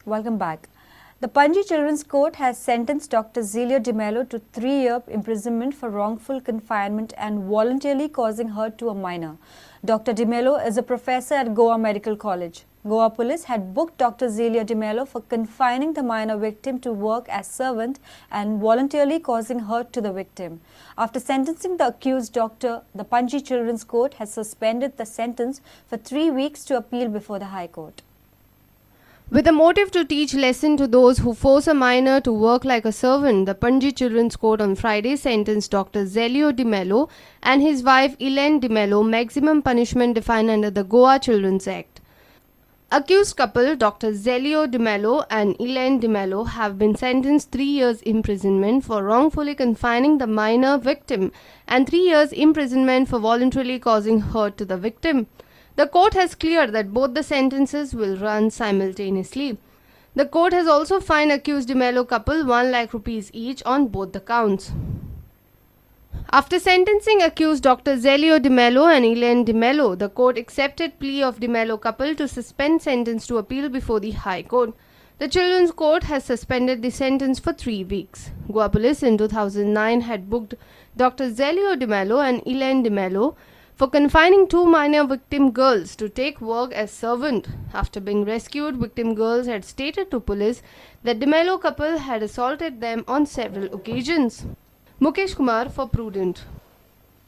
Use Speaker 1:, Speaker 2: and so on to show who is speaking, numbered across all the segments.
Speaker 1: Welcome back. The Panaji Children's Court has sentenced Dr. Zelio D'Mello to 3-year imprisonment for wrongful confinement and voluntarily causing hurt to a minor. Dr. D'Mello is a professor at Goa Medical College. Goa police had booked Dr. Zelio D'Mello for confining the minor victim to work as servant and voluntarily causing hurt to the victim. After sentencing the accused doctor, the Panaji Children's Court has suspended the sentence for 3 weeks to appeal before the High Court.
Speaker 2: With a motive to teach lesson to those who force a minor to work like a servant, the Panaji Children's Court on Friday sentenced Dr. Zelio D'Mello and his wife Zelio D'Mello maximum punishment defined under the Goa Children's Act. Accused couple Dr. Zelio D'Mello and Zelio D'Mello have been sentenced 3 years imprisonment for wrongfully confining the minor victim and 3 years imprisonment for voluntarily causing hurt to the victim. The court has cleared that both the sentences will run simultaneously. The court has also fined accused D'Mello couple 1 lakh rupees each on both the counts. After sentencing accused Dr. Zelio D'Mello and Zelio D'Mello, the court accepted plea of D'Mello couple to suspend sentence to appeal before the High Court. The Children's Court has suspended the sentence for 3 weeks. Goa police in 2009 had booked Dr. Zelio D'Mello and Zelio D'Mello for confining 2 minor victim girls to take work as servant. After being rescued, victim girls had stated to police that D'Mello couple had assaulted them on several occasions. Mukesh Kumar for Prudent.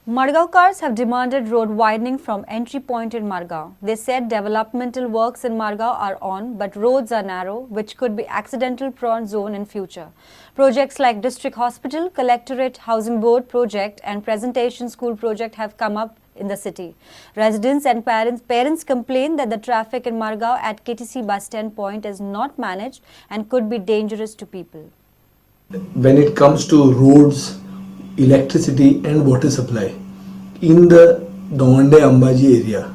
Speaker 1: Margaonkars have demanded road widening from entry point in Margao. They said developmental works in Margao are on, but roads are narrow, which could be accidental prone zone in future. Projects like District Hospital, Collectorate, Housing Board project and Presentation School project have come up in the city. Residents and parents complain that the traffic in Margao at KTC bus stand point is not managed and could be dangerous to people.
Speaker 3: When it comes to roads, electricity and water supply in the Dongande Ambaji area,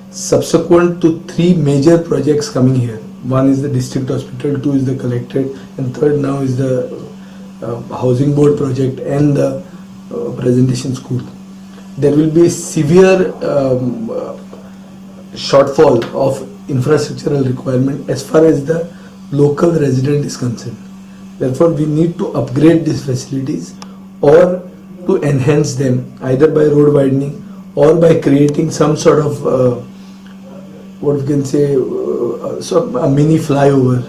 Speaker 3: subsequent to 3 major projects coming here. One is the district hospital, 2 is the collectorate, and 3rd now is the housing board project and the presentation school. There will be severe shortfall of infrastructural requirement as far as the local resident is concerned. Therefore, we need to upgrade these facilities or to enhance them either by road widening or by creating some sort of what we can say a mini flyover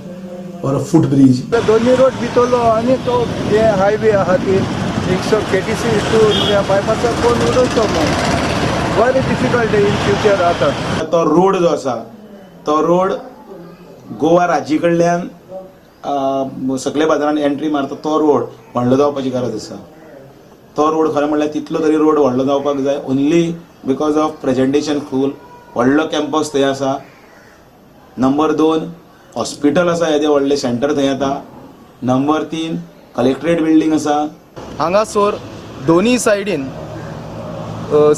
Speaker 3: or a footbridge.
Speaker 4: The Doni road bitolo ani to je highway ahati 100 KTC to bypass कोण उडवतो मग very difficult in future आता
Speaker 5: तो road जो आसा तो road Goa राज्या कडल्यान सकले बाजारान एंट्री मारता तो रोड व्हडलो जावपाची गरज आसा. तो रोड खरें म्हणल्यार तितलो तरी रोड व्हडलो जावपाक जाय only because of presentation school व्हडलो कॅम्पस थंय आसा. नंबर 2 हॉस्पिटल आसा येदे व्हडले सेंटर थंय येता. नंबर 3 कलेक्टरेट बिल्डिंग आसा.
Speaker 4: हांगासर दोनी सायडीन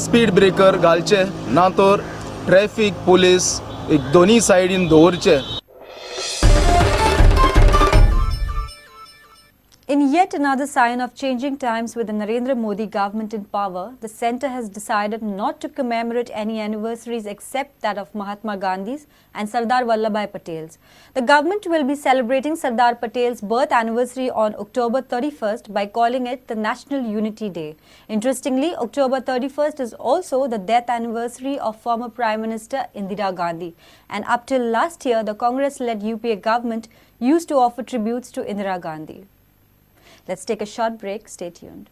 Speaker 4: स्पीड ब्रेकर घालचे ना तर ट्रॅफिक पुलीस दोनी सायडीन दवरचे.
Speaker 1: In yet another sign of changing times with the Narendra Modi government in power, the centre has decided not to commemorate any anniversaries except that of Mahatma Gandhi's and Sardar Vallabhbhai Patel's. The government will be celebrating Sardar Patel's birth anniversary on October 31st by calling it the National Unity Day. Interestingly, October 31st is also the death anniversary of former Prime Minister Indira Gandhi. And up till last year, the Congress-led UPA government used to offer tributes to Indira Gandhi. Let's take a short break. Stay tuned.